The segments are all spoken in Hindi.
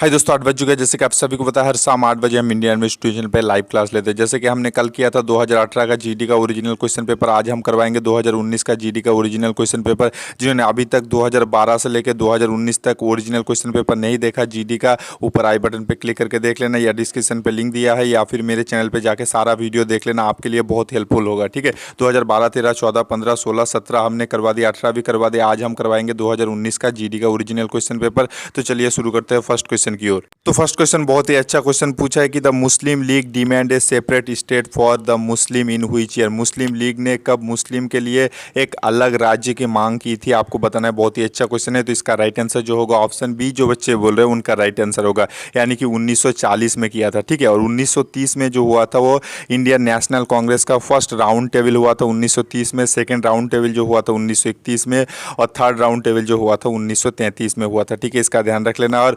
हाय दोस्तों, 8 बज चुके हैं। जैसे कि आप सभी को पता है, हर शाम 8 बजे हम इंडियन इन्वेस्टिगेशन पे लाइव क्लास लेते हैं। जैसे कि हमने कल किया था 2018 का जीडी का ओरिजिनल क्वेश्चन पेपर, आज हम करवाएंगे 2019 का जीडी का ओरिजिनल क्वेश्चन पेपर। जिन्होंने अभी तक 2012 से लेकर 2019 तक ओरिजिनल क्वेश्चन पेपर नहीं देखा जीडी का, ऊपर आई बटन पर क्लिक करके देख लेना, या डिस्क्रिप्शन पर लिंक दिया है, या फिर मेरे चैनल पर जाकर सारा वीडियो देख लेना, आपके लिए बहुत हेल्पफुल होगा। ठीक है, 2012, 13, 14, 15, 16, 17 हमने करवा दिया, 18 भी करवा दिया। आज हम करवाएंगे 2019 का जीडी का ओरिजिनल क्वेश्चन पेपर। तो चलिए शुरू करते हैं फर्स्ट क्वेश्चन की ओर। तो फर्स्ट क्वेश्चन बहुत ही अच्छा क्वेश्चन पूछा है कि the Muslim league demand A separate state for the Muslim in which year. Muslim league ने कब मुस्लिम के लिए एक अलग राज्य की मांग की थी, आपको बताना है। बहुत ही अच्छा क्वेश्चन है। तो इसका राइट आंसर जो होगा ऑप्शन बी, जो बच्चे बोल रहे हैं उनका राइट आंसर होगा, यानी कि 1940 में किया था। ठीक है, और 1930 में जो हुआ था वो इंडियन नेशनल कांग्रेस का फर्स्ट राउंड टेबल हुआ था 1930 में, सेकेंड राउंड टेबल जो हुआ था 1931 में, और थर्ड राउंड टेबल जो हुआ था 1933 में हुआ था। ठीक है, इसका ध्यान रख लेना। और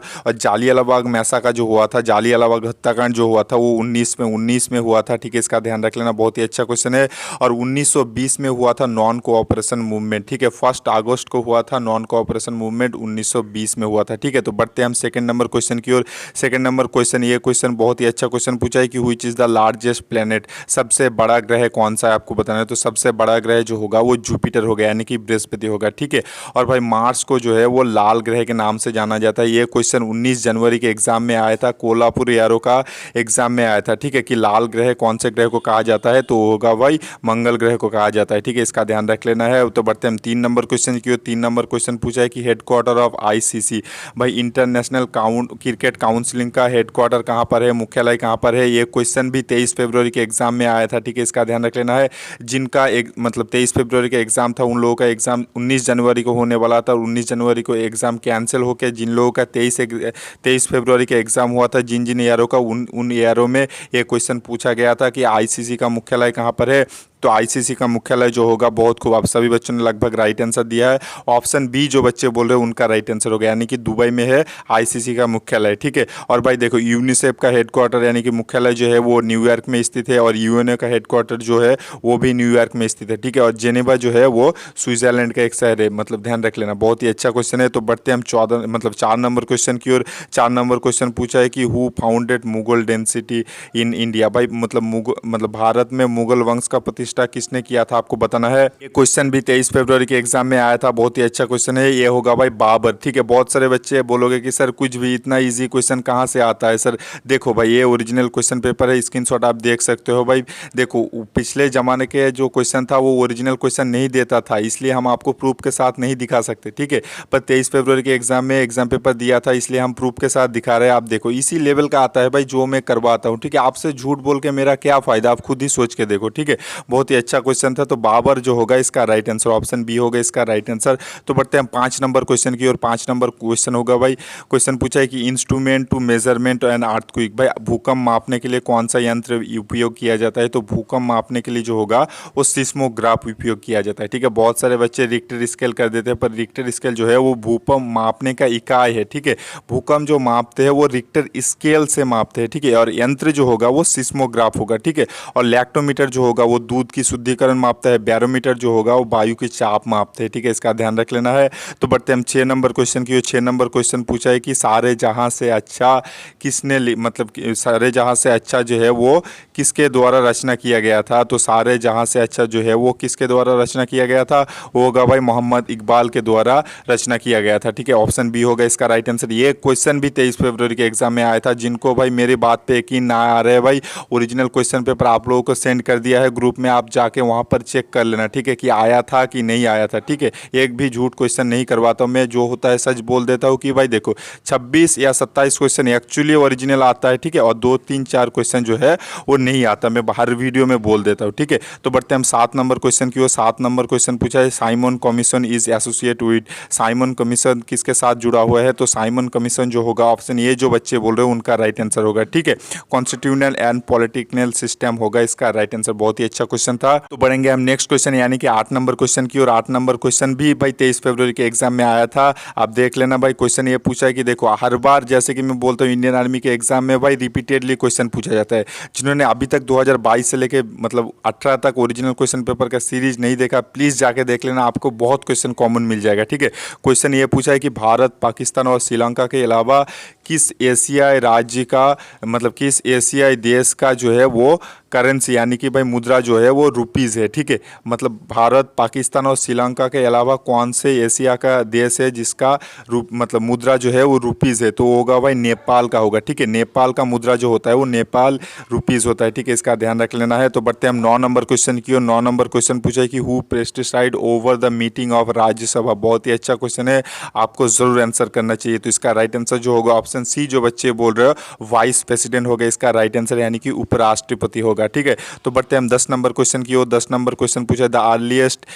जालियांवाला मैसा का जो हुआ था, जालियांवाला हत्याकांड जो हुआ था वो 19 में हुआ था। ठीक है, इसका ध्यान रख लेना, बहुत ही अच्छा क्वेश्चन है। और 1920 में हुआ था नॉन कोऑपरेशन मूवमेंट। ठीक है, 1 अगस्त को हुआ था नॉन कोऑपरेशन मूवमेंट, 1920 में हुआ था। ठीक है, तो बढ़ते हैं हम सेकंड नंबर क्वेश्चन की ओर। सेकंड नंबर क्वेश्चन, ये क्वेश्चन बहुत ही अच्छा क्वेश्चन पूछा है कि which is the largest planet. सबसे बड़ा ग्रह कौन सा है, आपको बताना है। तो सबसे बड़ा ग्रह जो होगा वो जुपिटर होगा, यानी कि बृहस्पति होगा। ठीक है, और भाई मार्स को जो है वो लाल ग्रह के नाम से जाना जाता है। ये क्वेश्चन 19 जनवरी के एग्जाम में आया था, कोल्हापुर एरो का एग्जाम में आया था। ठीक है, कि लाल ग्रह कौन से ग्रह को कहा जाता है, तो होगा भाई मंगल ग्रह को कहा जाता है। ठीक है, इसका ध्यान रख लेना है। तो बढ़ते हैं 3 नंबर क्वेश्चन की ओर। 3 नंबर क्वेश्चन पूछा है कि हेडक्वार्टर ऑफ आईसीसी, भाई इंटरनेशनल क्रिकेट काउंसिलिंग का हेडक्वार्टर कहाँ पर है, मुख्यालय कहाँ पर है। ये क्वेश्चन भी 23 फरवरी के एग्जाम में आया था। ठीक है, इसका ध्यान रख लेना है। जिनका एक मतलब 23 फरवरी का एग्जाम था, उन लोगों का एग्जाम 19 जनवरी को होने वाला था। 19 जनवरी को एग्जाम कैंसिल होकर जिन लोगों का 23 फरवरी का एग्जाम हुआ था, जिन जिन ईयरों का, उन ईयरों में ये क्वेश्चन पूछा गया था कि आईसीसी का मुख्यालय कहाँ पर है। तो आईसीसी का मुख्यालय जो होगा, बहुत खूब, आप सभी बच्चों ने लगभग राइट आंसर दिया है। ऑप्शन बी जो बच्चे बोल रहे हैं उनका राइट आंसर होगा, यानी कि दुबई में है आईसीसी का मुख्यालय। ठीक है, और भाई देखो यूनिसेफ का हेडक्वार्टर यानी कि मुख्यालय जो है वो न्यूयॉर्क में स्थित है, और यूएनओ का हेडक्वार्टर जो है वो भी न्यूयॉर्क में स्थित है। ठीक है, और जेनेवा जो है वो स्विट्जरलैंड का एक शहर है, मतलब ध्यान रख लेना। बहुत ही अच्छा क्वेश्चन है। तो बढ़ते हम 4 नंबर क्वेश्चन की ओर। 4 नंबर क्वेश्चन पूछा है कि who founded Mughal density in India. भाई मतलब भारत में मुगल वंश का प्रतिष्ठा किसने किया था, आपको बताना है। ये क्वेश्चन भी 23 फरवरी के एग्जाम में आया था। बहुत ही अच्छा क्वेश्चन है। ये होगा भाई बाबर। ठीक है, बहुत सारे बच्चे बोलोगे कि सर कुछ भी इतना इजी क्वेश्चन कहाँ से आता है सर। देखो भाई, ये ओरिजिनल क्वेश्चन पेपर है, स्क्रीनशॉट आप देख सकते हो। भाई देखो, पिछले जमाने के जो क्वेश्चन था वो ओरिजिनल क्वेश्चन नहीं देता था, इसलिए हम आपको प्रूफ के साथ नहीं दिखा सकते। ठीक है, पर 23 फरवरी के एग्जाम में एग्जाम पेपर दिया था, इसलिए हम प्रूफ के साथ दिखा रहे हैं। आप देखो, इसी लेवल का आता है भाई जो मैं करवाता हूँ। ठीक है, आपसे झूठ बोल के मेरा क्या फायदा, आप खुद ही सोच के देखो। ठीक है, बहुत ही अच्छा क्वेश्चन था। तो बाबर जो होगा इसका राइट आंसर, ऑप्शन बी होगा इसका राइट आंसर। तो बढ़ते हैं 5 नंबर क्वेश्चन की ओर। 5 नंबर क्वेश्चन होगा भाई, क्वेश्चन पूछा है कि instrument to measurement and earthquake. भाई भूकंप मापने के लिए कौन सा यंत्र उपयोग किया जाता है, तो भूकंप मापने के लिए जो होगा वो सिस्मोग्राफ उपयोग किया जाता है। ठीक है, बहुत सारे बच्चे रिक्टर स्केल कर देते हैं, पर रिक्टर स्केल जो है वो भूकंप मापने का इकाई है। ठीक है, भूकंप जो मापते हैं वो रिक्टर स्केल से मापते हैं। ठीक है, और यंत्र जो होगा वो सिस्मोग्राफ होगा। ठीक है, और लैक्टोमीटर जो होगा वो दूध की शुद्धिकरण मापता है। बैरोमीटर जो होगा वो वायु की चाप मापते हैं। ठीक है, इसका ध्यान रख लेना है। तो बढ़ते हम 6 नंबर क्वेश्चन की। 6 नंबर क्वेश्चन पूछा है कि सारे जहां से अच्छा किसने मतलब सारे जहां से अच्छा जो है वो किसके द्वारा रचना किया गया था। तो सारे जहां से अच्छा जो है वो किसके द्वारा रचना किया गया था, वो होगा भाई मोहम्मद इकबाल के द्वारा रचना किया गया था। ठीक है, ऑप्शन बी होगा इसका राइट आंसर। ये क्वेश्चन भी 23 फरवरी के एग्जाम में आया था। जिनको भाई मेरी बात पे यकीन ना आ रहा है, भाई ओरिजिनल क्वेश्चन पेपर आप लोगों को सेंड कर दिया है ग्रुप में, आप जाके वहां पर चेक कर लेना। ठीक है, कि आया था कि नहीं आया था। ठीक है, एक भी झूठ क्वेश्चन नहीं करवाता हूं मैं, जो होता है सच बोल देता हूं कि भाई देखो 26 या 27 क्वेश्चन एक्चुअली ओरिजिनल आता है। ठीक है, और 2, 3, 4 क्वेश्चन जो है वो नहीं आता, मैं हर वीडियो में बोल देता हूं। ठीक है, तो बढ़ते हम 7 नंबर क्वेश्चन की ओर। 7 नंबर क्वेश्चन पूछा है Simon commission is associate with. Simon commission किसके साथ जुड़ा हुआ है, तो साइमन कमीशन जो होगा ऑप्शन ए जो बच्चे बोल रहे हैं उनका राइट आंसर होगा। ठीक है, कॉन्स्टिट्यूशनल एंड पॉलिटिकल सिस्टम होगा इसका राइट आंसर। बहुत ही अच्छा क्वेश्चन क्वेश्चन था। तो बढ़ेंगे हम नेक्स्ट क्वेश्चन यानी कि 8 नंबर क्वेश्चन की, और 8 नंबर क्वेश्चन भी भाई 23 फरवरी के एग्जाम में आया था। आप देख लेना भाई, क्वेश्चन ये पूछा है कि देखो हर बार जैसे कि मैं बोलता हूँ इंडियन आर्मी के एग्जाम में भाई रिपीटेडली क्वेश्चन पूछा जाता है। जिन्होंने अभी तक 2022 से लेके मतलब 18 तक ओरिजिनल क्वेश्चन पेपर का सीरीज नहीं देखा, प्लीज़ जाके देख लेना, आपको बहुत क्वेश्चन कॉमन मिल जाएगा। ठीक है, क्वेश्चन ये पूछा है कि भारत, पाकिस्तान और श्रीलंका के अलावा किस एशियाई राज्य का मतलब किस एशियाई देश का जो है वो करेंसी यानी कि भाई मुद्रा जो है वो रुपीज़ है। ठीक है, मतलब भारत, पाकिस्तान और श्रीलंका के अलावा कौन से एशिया का देश है जिसका मतलब मुद्रा जो है वो रुपीज़ है, तो होगा भाई नेपाल का होगा। ठीक है, नेपाल का मुद्रा जो होता है वो नेपाल रुपीज़ होता है। ठीक है, इसका ध्यान रख लेना है। तो बढ़ते हैं हम 9 नंबर क्वेश्चन की, और 9 नंबर क्वेश्चन पूछा है कि who presides over the meeting of Rajya Sabha. बहुत ही अच्छा क्वेश्चन है, आपको जरूर आंसर करना चाहिए। तो इसका राइट आंसर जो होगा ऑप्शन सी, जो बच्चे बोल रहे हो वाइस प्रेसिडेंट होगा इसका राइट आंसर, यानी कि उपराष्ट्रपति होगा। ठीक है, तो बढ़ते हैं हम 10 नंबर क्वेश्चन की ओर। 10 नंबर क्वेश्चन पूछा है द अर्लीस्ट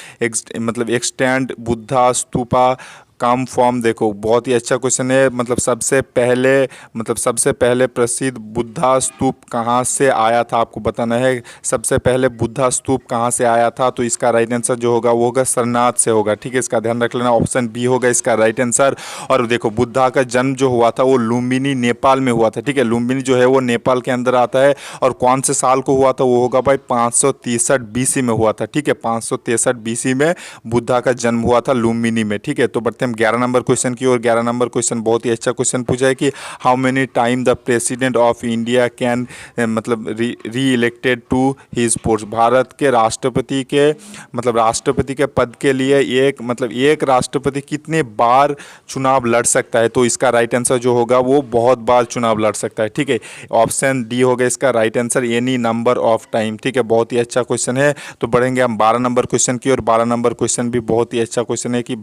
मतलब एक्सटेंड बुद्धा स्तूपा कम फॉर्म। देखो बहुत ही अच्छा क्वेश्चन है, मतलब सबसे पहले प्रसिद्ध बुद्धा स्तूप कहाँ से आया था, आपको बताना है सबसे पहले बुद्धा स्तूप कहाँ से आया था। तो इसका राइट आंसर जो होगा वो होगा सरनाथ से होगा। ठीक है, इसका ध्यान रख लेना, ऑप्शन बी होगा इसका राइट आंसर। और देखो बुद्धा का जन्म जो हुआ था वो लुम्बिनी नेपाल में हुआ था। ठीक है, लुम्बिनी जो है वो नेपाल के अंदर आता है, और कौन से साल को हुआ था वो होगा भाई 563 बीसी में हुआ था। ठीक है, 563 बीसी में बुद्धा का जन्म हुआ था लुम्बिनी में। ठीक है, तो बढ़ते हैं 11 नंबर क्वेश्चन की, और 11 नंबर क्वेश्चन बहुत ही अच्छा क्वेश्चन पूछा है कि how many time the president of India can मतलब reelected to his post. भारत के राष्ट्रपति के पद के लिए एक राष्ट्रपति कितने बार चुनाव लड़ सकता है। तो इसका राइट आंसर जो होगा वो बहुत बार चुनाव लड़ सकता है। ठीक है, ऑप्शन डी होगा इसका right answer, any number of time. ठीक है, बहुत ही अच्छा क्वेश्चन है। तो बढ़ेंगे हम 12 नंबर क्वेश्चन की, और 12 नंबर क्वेश्चन भी बहुत ही अच्छा क्वेश्चन है कि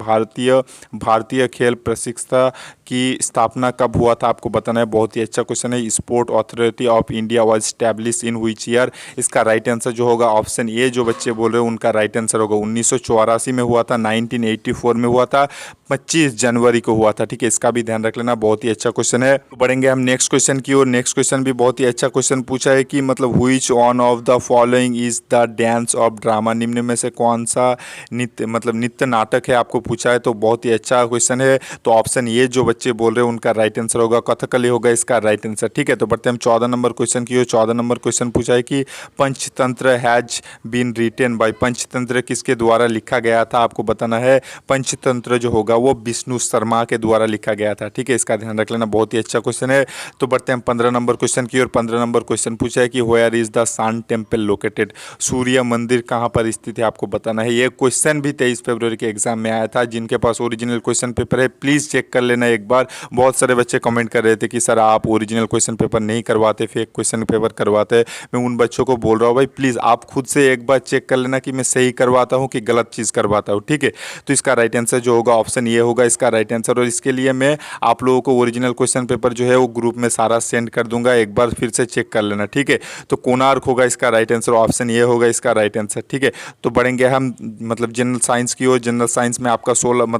भारतीय खेल प्रशिक्षता की स्थापना कब हुआ था, आपको बताना है। बहुत ही अच्छा क्वेश्चन है। Sport authority of India was establish in which year. इसका राइट आंसर जो होगा ऑप्शन ए, जो बच्चे बोल रहे हैं उनका राइट आंसर होगा 1984 में हुआ था, 1984 में हुआ था, 25 जनवरी को हुआ था। ठीक है, इसका भी ध्यान रख लेना, बहुत ही अच्छा क्वेश्चन है। तो बढ़ेंगे हम नेक्स्ट क्वेश्चन की, और नेक्स्ट क्वेश्चन भी बहुत ही अच्छा क्वेश्चन पूछा है कि मतलब which one of the following is the dance of drama. निम्न में से कौन सा नित्य नाटक है, आपको पूछा है। तो बहुत ही अच्छा क्वेश्चन है। तो ऑप्शन ये, जो बच्चे बोल रहे हैं उनका राइट आंसर होगा कथकली होगा इसका राइट आंसर। ठीक है, तो बढ़ते हम 14 नंबर क्वेश्चन की, 14 नंबर क्वेश्चन पूछा है कि Panchatantra has been written by. Panchatantra किसके द्वारा लिखा गया था, आपको बताना है। पंचतंत्र जो होगा वो विष्णु शर्मा के द्वारा लिखा गया था। ठीक है, इसका ध्यान रख लेना, बहुत ही अच्छा क्वेश्चन है। तो बढ़ते हैं 15 नंबर क्वेश्चन की, और 15 नंबर क्वेश्चन पूछा है कि where is the sun temple located. सूर्य मंदिर कहाँ पर स्थित है, आपको बताना है। ये क्वेश्चन भी 23 फरवरी के एग्जाम में आया था। जिनके पास ओरिजिनल क्वेश्चन पेपर है प्लीज़ चेक कर लेना एक बार। बहुत सारे बच्चे कमेंट कर रहे थे कि सर आप ओरिजिनल क्वेश्चन पेपर नहीं करवाते, फेक क्वेश्चन पेपर करवाते। मैं उन बच्चों को बोल रहा हूँ भाई प्लीज़ आप खुद से एक बार चेक कर लेना कि मैं सही करवाता हूँ कि गलत चीज़ करवाता हूँ। ठीक है, तो इसका राइट आंसर जो होगा ऑप्शन ये होगा इसका राइट आंसर। और इसके लिए मैं आप लोगों को ओरिजिनल क्वेश्चन पेपर जो है वो ग्रुप में सारा सेंड कर दूंगा, एक बार फिर से चेक कर लेना। ठीक है, तो कोणार्क होगा इसका राइट आंसर, ऑप्शन ये होगा इसका राइट आंसर। ठीक है, तो बढ़ेंगे हम जनरल साइंस की ओर। जनरल साइंस में आपका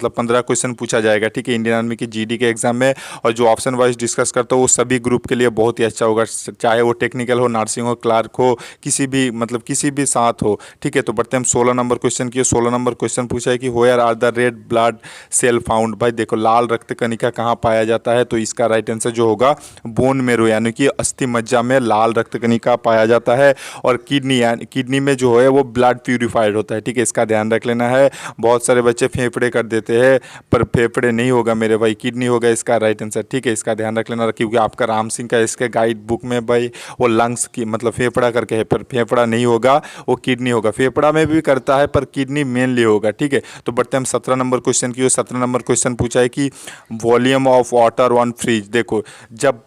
15 क्वेश्चन पूछा जाएगा। ठीक है, इंडियन आर्मी की जीडी के एग्जाम में, और जो ऑप्शन वाइज डिस्कस करता हूँ वो सभी ग्रुप के लिए बहुत ही अच्छा होगा, चाहे वो टेक्निकल हो, नर्सिंग हो, क्लार्क हो, किसी भी साथ हो। ठीक है, तो बढ़ते हम 16 नंबर क्वेश्चन की। 16 नंबर क्वेश्चन पूछा है कि where are the red blood cell found. भाई देखो लाल रक्त कणिका कहाँ पाया जाता है, तो इसका राइट आंसर जो होगा बोन मेरो यानी कि अस्थि मज्जा में लाल रक्त कणिका पाया जाता है। और किडनी में जो है वो ब्लड प्यूरिफाइड होता है। ठीक है, इसका ध्यान रख लेना है। बहुत सारे बच्चे फेफड़े कर देते हैं, पर फेफड़े नहीं होगा मेरे भाई, किडनी होगा इसका राइट आंसर। ठीक है, इसका ध्यान रख लेना, क्योंकि आपका राम सिंह का इसके गाइड बुक में भाई वो लंग्स की फेफड़ा करके है, पर फेफड़ा नहीं होगा, वो किडनी होगा। फेफड़ा में भी करता है पर किडनी मेनली होगा। ठीक है, तो बढ़ते हम 17 नंबर क्वेश्चन की। 17 नंबर क्वेश्चन पूछा है कि volume of water on freeze. देखो जब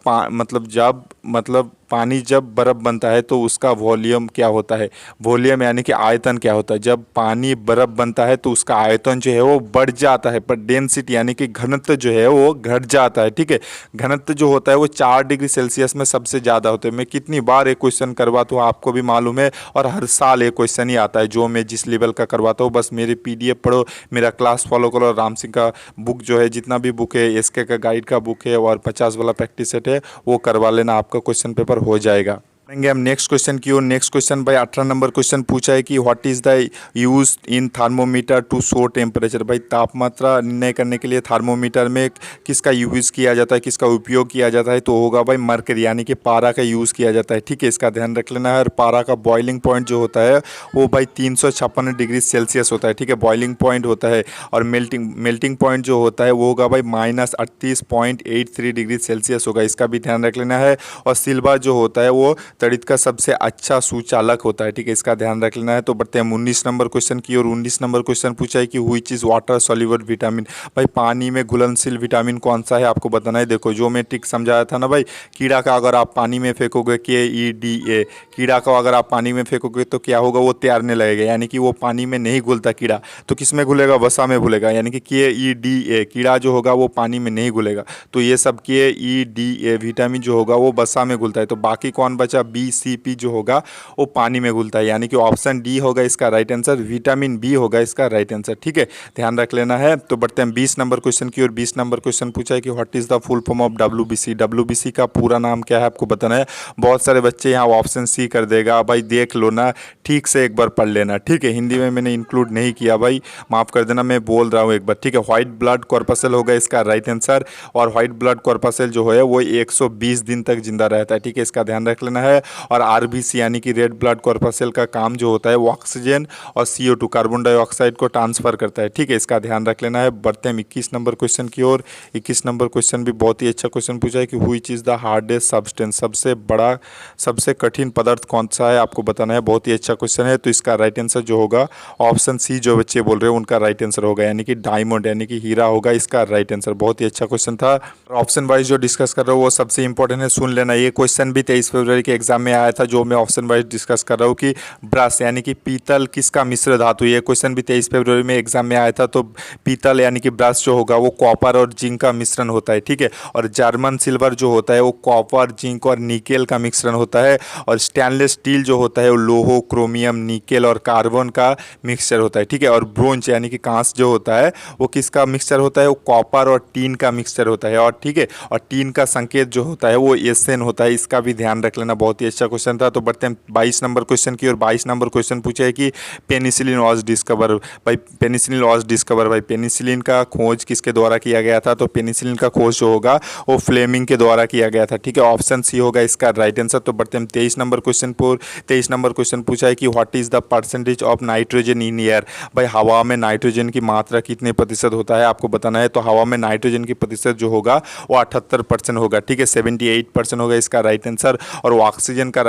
पानी जब बर्फ़ बनता है तो उसका वॉल्यूम क्या होता है। वॉल्यूम यानी कि आयतन क्या होता है। जब पानी बर्फ़ बनता है तो उसका आयतन जो है वो बढ़ जाता है, पर डेंसिटी यानी कि घनत्व जो है वो घट जाता है। ठीक है, घनत्व जो होता है वो 4 डिग्री सेल्सियस में सबसे ज़्यादा होता है। मैं कितनी बार एक क्वेश्चन करवाता हूँ आपको भी मालूम है, और हर साल एक क्वेश्चन ही आता है जो मैं जिस लेवल का करवाता हूँ। बस मेरी PDF पढ़ो, मेरा क्लास फॉलो करो, राम सिंह का बुक जो है, जितना भी बुक है, SK का गाइड का बुक है, और 50 वाला प्रैक्टिस सेट है, वो करवा लेना, आपका क्वेश्चन पेपर हो जाएगा। बढ़ेंगे हम नेक्स्ट क्वेश्चन की ओर। नेक्स्ट क्वेश्चन भाई 18 नंबर क्वेश्चन पूछा है कि what is the use in thermometer to show temperature. भाई तापमात्रा निर्णय करने के लिए थर्मोमीटर में किसका यूज किया जाता है, किसका उपयोग किया जाता है, तो होगा भाई मरकरी यानी कि पारा का यूज़ किया जाता है। ठीक है, इसका ध्यान रख लेना है। और पारा का बॉइलिंग पॉइंट जो होता है वो भाई 356 डिग्री सेल्सियस होता है। ठीक है, बॉइलिंग पॉइंट होता है। और मेल्टिंग पॉइंट जो होता है वो होगा भाई -38.83 डिग्री सेल्सियस होगा, इसका भी ध्यान रख लेना है। और सिल्वर जो होता है वो तड़ित का सबसे अच्छा सुचालक होता है। ठीक है, इसका ध्यान रख लेना है। तो बढ़ते हैं 19 नंबर क्वेश्चन की और 19 नंबर क्वेश्चन पूछा है कि which is water soluble vitamin. भाई पानी में घुलनशील विटामिन कौन सा है आपको बताना है। देखो जो मैं ट्रिक समझाया था ना भाई, कीड़ा का अगर आप पानी में फेंकोगे KEDA, कीड़ा का अगर आप पानी में फेंकोगे तो क्या होगा, वो तैरने लगेगा, यानी कि वो पानी में नहीं घुलता कीड़ा, तो किस में घुलेगा, वसा में घुलेगा, यानी कि KEDA कीड़ा जो होगा वो पानी में नहीं घुलेगा। तो ये सब KEDA विटामिन जो होगा वो वसा में घुलता है। तो बाकी कौन बचा, BCP जो होगा वो पानी में घुलता है, यानी कि ऑप्शन डी होगा इसका राइट आंसर, विटामिन बी होगा इसका राइट आंसर। ठीक है, ध्यान रख लेना है। तो बढ़ते हैं 20 नंबर क्वेश्चन की और 20 नंबर क्वेश्चन पूछा है कि what is the full form of WBC। WBC का पूरा नाम क्या है आपको बताना है। बहुत सारे बच्चे यहाँ ऑप्शन सी कर देगा, भाई देख लो ना, ठीक से एक बार पढ़ लेना। ठीक है, हिंदी में मैंने इंक्लूड नहीं किया भाई, माफ़ कर देना, मैं बोल रहा हूँ एक बार। ठीक है, व्हाइट ब्लड कॉर्पसल होगा इसका राइट आंसर। और व्हाइट ब्लड कॉर्पसल जो है वो 120 दिन तक जिंदा रहता है। ठीक है, इसका ध्यान रख लेना है। और RBC यानी कि रेड ब्लड कॉर्पसल का काम जो होता है वो ऑक्सीजन और CO2 कार्बन डाइऑक्साइड को ट्रांसफर करता है। ठीक है, इसका ध्यान रख लेना है। बढ़ते हैं 21 नंबर क्वेश्चन की ओर। 21 नंबर क्वेश्चन भी बहुत ही अच्छा क्वेश्चन पूछा है कि which is the hardest substance. सबसे बड़ा सबसे कठिन पदार्थ कौन सा है आपको बताना है। बहुत ही अच्छा क्वेश्चन है। तो इसका राइट आंसर जो होगा ऑप्शन सी, जो बच्चे बोल रहे हैं उनका राइट आंसर होगा, यानी कि डायमंड यानी कि हीरा होगा इसका राइट आंसर। बहुत ही अच्छा क्वेश्चन था। ऑप्शन वाइज जो डिस्कस कर रहा हूँ वो सबसे इंपॉर्टेंट है, सुन लेना। ये क्वेश्चन भी 23 फरवरी के एग्जाम में आया था, जो मैं ऑप्शन वाइज डिस्कस कर रहा हूँ कि ब्रश यानी कि पीतल किसका मिश्र धातु। ये क्वेश्चन भी 23 फरवरी में एग्जाम में आया था। तो पीतल यानी कि ब्रश जो होगा वो कॉपर और जिंक का मिश्रण होता है। ठीक है, और जर्मन सिल्वर जो होता है वो कॉपर, जिंक और निकेल का मिश्रण होता है। और स्टेनलेस स्टील जो होता है वो लोहो, क्रोमियम, निकेल और कार्बन का मिक्सचर होता है। ठीक है, और ब्रोंज यानी कि कांस जो होता है वो किसका मिक्सचर होता है, वो कॉपर और टीन का मिक्सचर होता है। और ठीक है, और टीन का संकेत जो होता है वो SN होता है, इसका भी ध्यान रख लेना। बहुत ही अच्छा क्वेश्चन था। तो बढ़ते हैं 22 नंबर क्वेश्चन की और 22 नंबर क्वेश्चन पूछा है कि पेनिसिलिन वॉज डिस्कवर। भाई पेनिसिलिन वॉज डिस्कवर, भाई पेनिसिलिन का खोज किसके द्वारा किया गया था। तो पेनिसिलिन का खोज जो होगा वो फ्लेमिंग के द्वारा किया गया था। ठीक है, ऑप्शन सी होगा इसका राइट आंसर। तो बढ़ते हैं 23 नंबर क्वेश्चन पर। 23 नंबर क्वेश्चन पूछा है कि what is the percentage of nitrogen in air. भाई हवा में नाइट्रोजन की मात्रा कितने प्रतिशत होता है आपको बताना है। तो हवा में नाइट्रोजन की प्रतिशत जो होगा वो 78% होगा। ठीक है, 78% होगा इसका राइट आंसर। और ऑक्सीजन का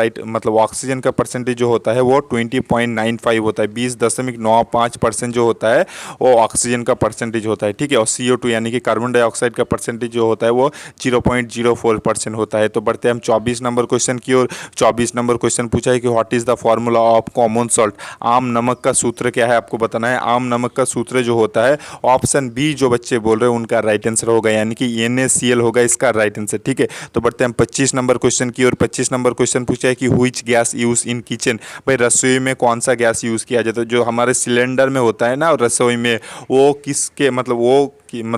ऑक्सीजन का परसेंटेज जो होता है वो 20.95 होता है, 20.95% जो होता है वो ऑक्सीजन का परसेंटेज होता है। ठीक है, और CO2 यानी कि कार्बन डाइऑक्साइड का परसेंटेज जो होता है वो 0.04% होता है। तो बढ़ते हैं हम 24 नंबर क्वेश्चन की ओर। 24 नंबर क्वेश्चन पूछा है कि what is the formula of common salt. आम नमक का सूत्र क्या है आपको बताना है। आम नमक का सूत्र जो होता है ऑप्शन बी, जो बच्चे बोल रहे हैं उनका राइट आंसर होगा, यानी कि NaCl होगा इसका राइट आंसर। ठीक है, तो बढ़ते हैं 25 नंबर क्वेश्चन की और 25 नंबर क्वेश्चन पूछा है कि which gas use in kitchen. भाई रसोई में कौन सा गैस यूज़ किया जाता है। जो हमारे सिलेंडर में होता है ना रसोई में, वो किसके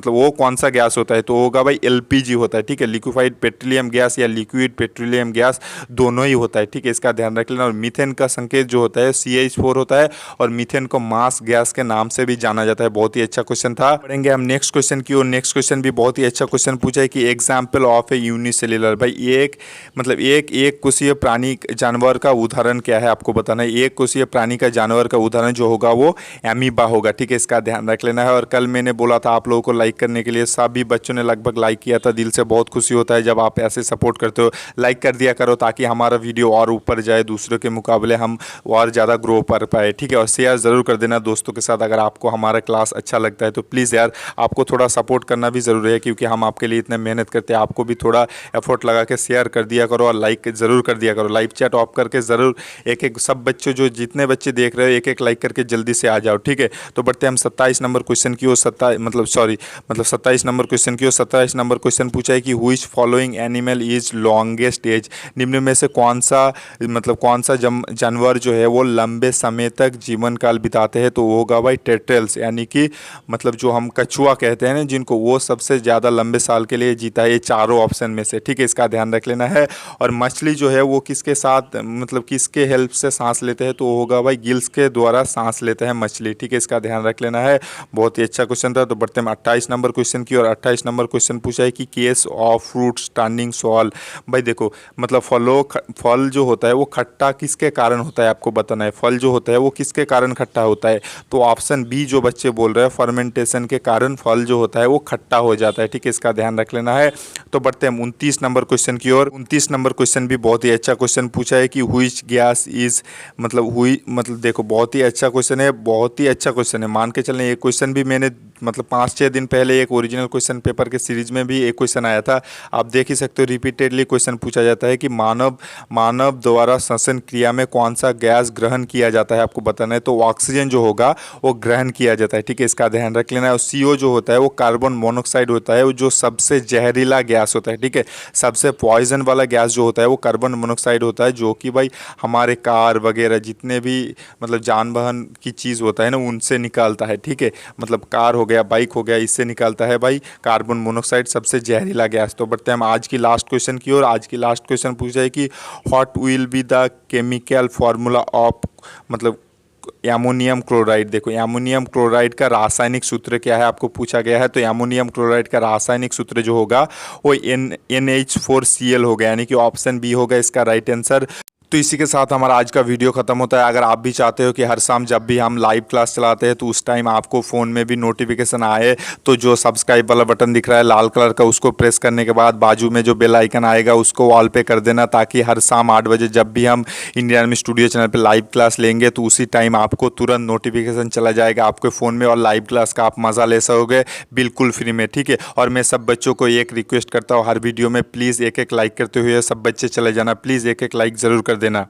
वो कौन सा गैस होता है। तो होगा भाई LPG होता है। ठीक है, लिक्विफाइड पेट्रोलियम गैस या लिक्विड पेट्रोलियम गैस दोनों ही होता है। ठीक है, इसका ध्यान रख लेना। और मीथेन का संकेत जो होता है CH4 होता है, और मीथेन को मास गैस के नाम से भी जाना जाता है। बहुत ही अच्छा क्वेश्चन था। पढ़ेंगे हम नेक्स्ट क्वेश्चन की और। नेक्स्ट क्वेश्चन भी बहुत ही अच्छा क्वेश्चन पूछा है कि एग्जाम्पल ऑफ ए यूनिसेल्युलर। भाई एक कोशीय प्राणी जानवर का उदाहरण क्या है आपको बताना है। एक कोशीय प्राणी का जानवर का उदाहरण जो होगा वो एमीबा होगा। ठीक है, इसका ध्यान रख लेना है। और कल मैंने बोला था आप लोगों को लाइक करने के लिए, सभी बच्चों ने लगभग लाइक किया था। दिल से बहुत खुशी होता है जब आप ऐसे सपोर्ट करते हो। लाइक कर दिया करो ताकि हमारा वीडियो और ऊपर जाए, दूसरों के मुकाबले हम और ज़्यादा ग्रो कर पाए। ठीक है, और शेयर ज़रूर कर देना दोस्तों के साथ अगर आपको हमारा क्लास अच्छा लगता है तो। प्लीज़ यार, आपको थोड़ा सपोर्ट करना भी ज़रूरी है, क्योंकि हम आपके लिए इतने मेहनत करते हैं। आपको भी थोड़ा एफर्ट लगा के शेयर कर दिया करो और लाइक ज़रूर कर दिया करो। लाइव चैट ऑफ करके ज़रूर एक सब बच्चों, जो जितने बच्चे देख रहे हो, एक लाइक करके जल्दी से आ जाओ। ठीक है, तो बढ़ते हैं हम 27 नंबर क्वेश्चन की ओर। सॉरी मतलब 27 नंबर क्वेश्चन की। और 27 नंबर क्वेश्चन पूछा है कि which following animal is longest age, निम्न में से कौन सा मतलब कौन सा जानवर जो है वो लंबे समय तक जीवन काल बिताते हैं, तो वो होगा भाई टेट्रल्स, यानी कि मतलब जो हम कछुआ कहते हैं ना जिनको, वो सबसे ज़्यादा लंबे साल के लिए जीता है ये चारों ऑप्शन में से, ठीक है, इसका ध्यान रख लेना है। और मछली जो है वो किसके साथ मतलब किसके हेल्प से सांस लेते हैं, तो वो होगा भाई गिल्स के द्वारा सांस लेते हैं मछली, ठीक है, इसका ध्यान रख लेना है। बहुत ही अच्छा क्वेश्चन था। तो बढ़ते हैं 28 नंबर क्वेश्चन की। और 28 नंबर क्वेश्चन पूछा है कि case of fruits turning sour. भाई देखो मतलब फल जो होता है वो खट्टा किसके कारण होता है, आपको बताना है। फल जो होता है वो किसके कारण खट्टा होता है, तो ऑप्शन बी जो बच्चे बोल रहे हैं फर्मेंटेशन के कारण फल जो होता है वो खट्टा हो जाता है, ठीक है, इसका ध्यान रख लेना है। तो बढ़ते हैं 29 नंबर क्वेश्चन की ओर। 29 नंबर क्वेश्चन भी बहुत ही अच्छा क्वेश्चन पूछा है कि व्हिच गैस इज मतलब देखो बहुत ही अच्छा क्वेश्चन है, बहुत ही अच्छा क्वेश्चन है। मान के चलें ये क्वेश्चन भी मैंने मतलब 5-6 दिन पहले एक ओरिजिनल क्वेश्चन पेपर के सीरीज में भी एक क्वेश्चन आया था, आप देख ही सकते हो। रिपीटेडली क्वेश्चन पूछा जाता है कि मानव द्वारा श्वसन क्रिया में कौन सा गैस ग्रहण किया जाता है, आपको बताना है। तो ऑक्सीजन जो होगा वो ग्रहण किया जाता है, ठीक है, इसका ध्यान रख लेना है। और CO जो होता है वो कार्बन मोनोऑक्साइड होता है, वो जो सबसे जहरीला गैस होता है, ठीक है, सबसे पॉइजन वाला गैस जो होता है वो कार्बन मोनोऑक्साइड होता है, जो कि भाई हमारे कार वगैरह जितने भी मतलब जानवाहन की चीज़ होता है ना उनसे निकालता है, ठीक है, मतलब कार हो गया, बाइक हो गया, इससे निकालता है भाई कार्बन मोनोऑक्साइड, सबसे जहरीला गैस। तो बढ़ते हैं हम आज की लास्ट क्वेश्चन की ओर। आज की लास्ट क्वेश्चन पूछा है कि what will be the chemical formula of मतलब एमोनियम क्लोराइड। देखो एमोनियम क्लोराइड का रासायनिक सूत्र क्या है, आपको पूछा गया है। तो एमोनियम क्लोराइड का रासायनिक सूत्र जो होगा वो NH4Cl होगा, यानी कि ऑप्शन बी होगा इसका राइट आंसर। तो इसी के साथ हमारा आज का वीडियो खत्म होता है। अगर आप भी चाहते हो कि हर शाम जब भी हम लाइव क्लास चलाते हैं तो उस टाइम आपको फ़ोन में भी नोटिफिकेशन आए, तो जो सब्सक्राइब वाला बटन दिख रहा है लाल कलर का, उसको प्रेस करने के बाद बाजू में जो बेल आइकन आएगा उसको ऑल पे कर देना, ताकि हर शाम 8 बजे जब भी हम इंडियन आर्मी स्टूडियो चैनल पर लाइव क्लास लेंगे तो उसी टाइम आपको तुरंत नोटिफिकेशन चला जाएगा आपके फ़ोन में, और लाइव क्लास का आप मज़ा ले सकोगे बिल्कुल फ्री में, ठीक है। और मैं सब बच्चों को एक रिक्वेस्ट करता हूँ, हर वीडियो में प्लीज़ एक एक लाइक करते हुए सब बच्चे चले जाना, प्लीज़ एक एक लाइक ज़रूर कर देना।